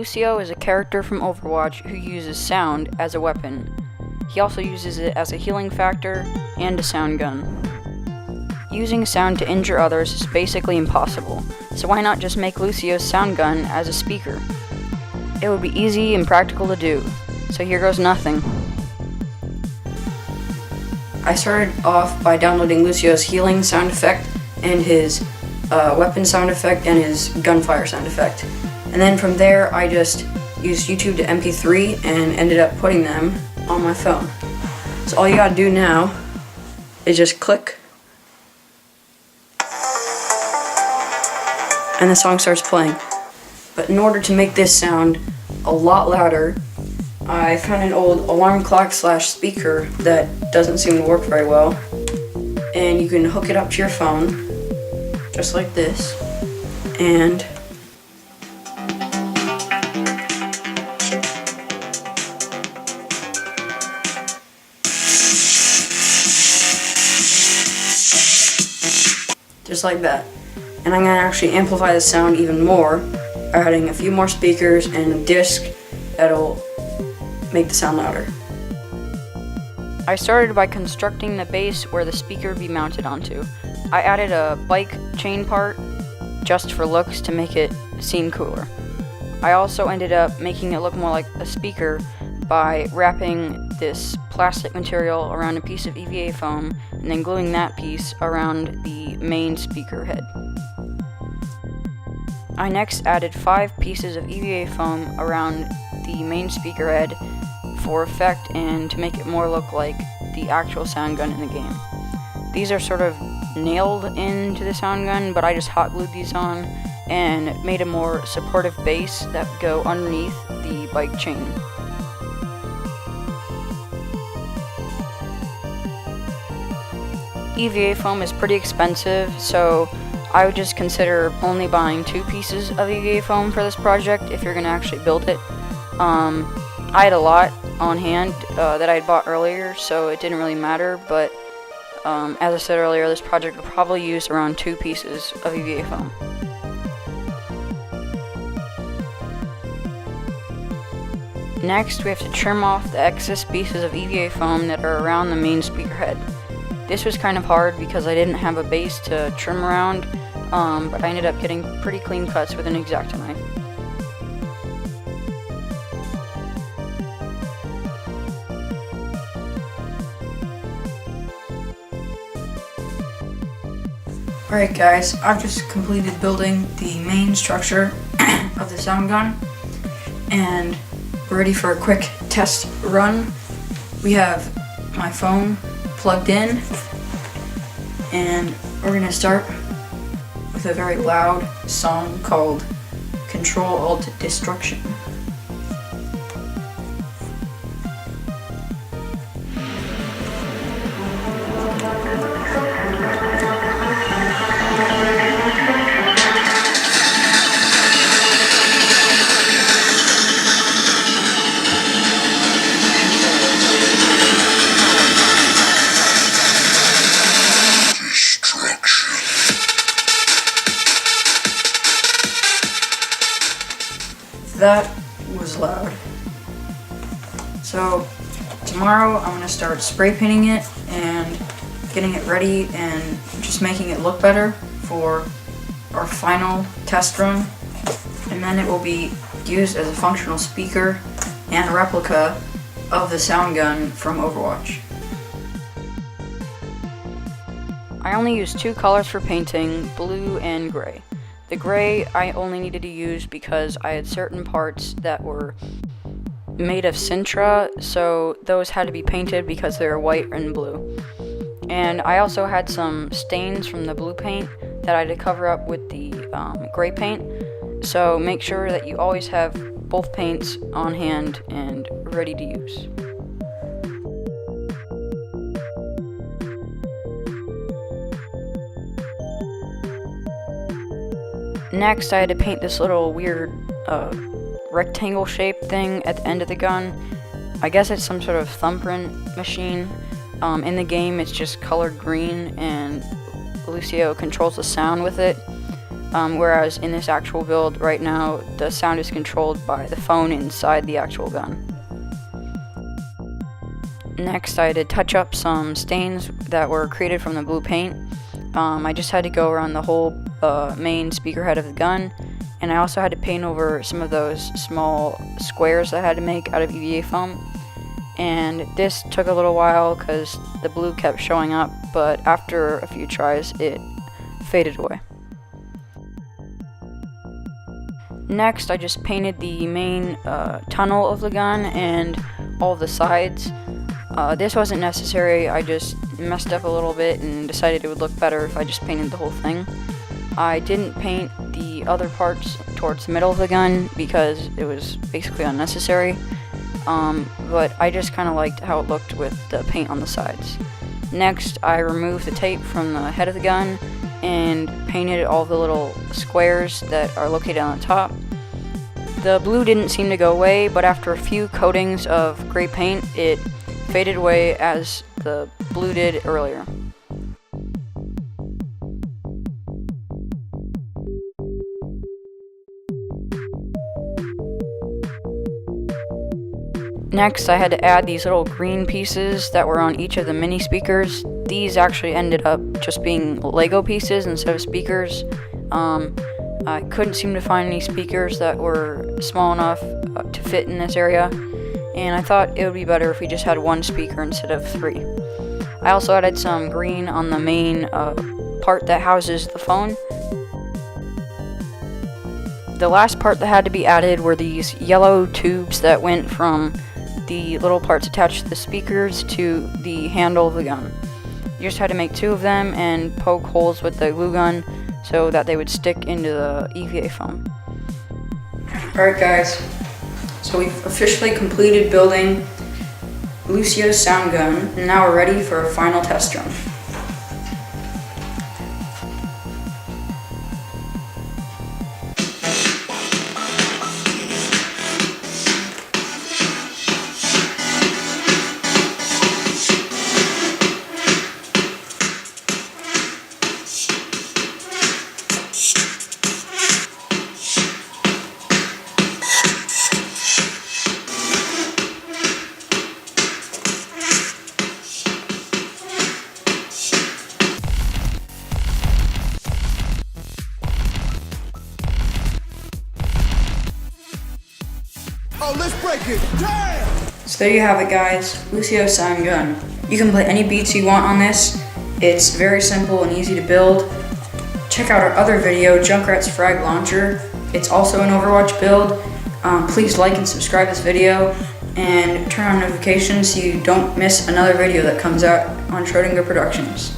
Lucio is a character from Overwatch who uses sound as a weapon. He also uses it as a healing factor and a sound gun. Using sound to injure others is basically impossible, so why not just make Lucio's sound gun as a speaker? It would be easy and practical to do, so here goes nothing. I started off by downloading Lucio's healing sound effect and his weapon sound effect and his gunfire sound effect. And then from there I just used YouTube to MP3 and ended up putting them on my phone. So all you gotta do now is just click and the song starts playing. But in order to make this sound a lot louder, I found an old alarm clock / speaker that doesn't seem to work very well, and you can hook it up to your phone just like this, and just like that. And I'm going to actually amplify the sound even more by adding a few more speakers and a disc that'll make the sound louder. I started by constructing the base where the speaker would be mounted onto. I added a bike chain part just for looks to make it seem cooler. I also ended up making it look more like a speaker by wrapping this plastic material around a piece of EVA foam and then gluing that piece around the main speaker head. I next added 5 pieces of EVA foam around the main speaker head for effect and to make it more look like the actual sound gun in the game. These are sort of nailed into the sound gun, but I just hot glued these on and made a more supportive base that would go underneath the bike chain. EVA foam is pretty expensive, so I would just consider only buying 2 pieces of EVA foam for this project if you're going to actually build it. I had a lot on hand that I had bought earlier, so it didn't really matter, but as I said earlier, this project will probably use around 2 pieces of EVA foam. Next, we have to trim off the excess pieces of EVA foam that are around the main speaker head. This was kind of hard because I didn't have a base to trim around, but I ended up getting pretty clean cuts with an X-Acto knife. Alright guys, I've just completed building the main structure of the sound gun, and we're ready for a quick test run. We have my phone plugged in, and we're going to start with a very loud song called Control Alt Destruction. That was loud. So tomorrow I'm going to start spray painting it and getting it ready and just making it look better for our final test run, and then it will be used as a functional speaker and a replica of the sound gun from Overwatch. I only used 2 colors for painting, blue and gray. The gray I only needed to use because I had certain parts that were made of Sintra, so those had to be painted because they were white and blue. And I also had some stains from the blue paint that I had to cover up with the gray paint, so make sure that you always have both paints on hand and ready to use. Next, I had to paint this little weird rectangle shaped thing at the end of the gun. I guess it's some sort of thumbprint machine. In the game, it's just colored green, and Lucio controls the sound with it. whereas in this actual build right now, the sound is controlled by the phone inside the actual gun. Next, I had to touch up some stains that were created from the blue paint. I just had to go around the whole main speaker head of the gun, and I also had to paint over some of those small squares that I had to make out of EVA foam. And this took a little while because the blue kept showing up, but after a few tries it faded away. Next, I just painted the main tunnel of the gun and all of the sides. This wasn't necessary, I just messed up a little bit and decided it would look better if I just painted the whole thing. I didn't paint the other parts towards the middle of the gun because it was basically unnecessary, but I just kind of liked how it looked with the paint on the sides. Next, I removed the tape from the head of the gun and painted all the little squares that are located on the top. The blue didn't seem to go away, but after a few coatings of gray paint, it faded away as the blue did earlier. Next, I had to add these little green pieces that were on each of the mini speakers. These actually ended up just being Lego pieces instead of speakers. I couldn't seem to find any speakers that were small enough to fit in this area, and I thought it would be better if we just had one speaker instead of 3. I also added some green on the main part that houses the phone. The last part that had to be added were these yellow tubes that went from the little parts attached to the speakers to the handle of the gun. You just had to make 2 of them and poke holes with the glue gun so that they would stick into the EVA foam. Alright guys, so we've officially completed building Lucio's sound gun, and now we're ready for a final test run. Oh, let's break it. Damn! So there you have it guys, Lucio's sound gun. You can play any beats you want on this. It's very simple and easy to build. Check out our other video, Junkrat's Frag Launcher. It's also an Overwatch build. Please like and subscribe this video and turn on notifications so you don't miss another video that comes out on Schrödinger Productions.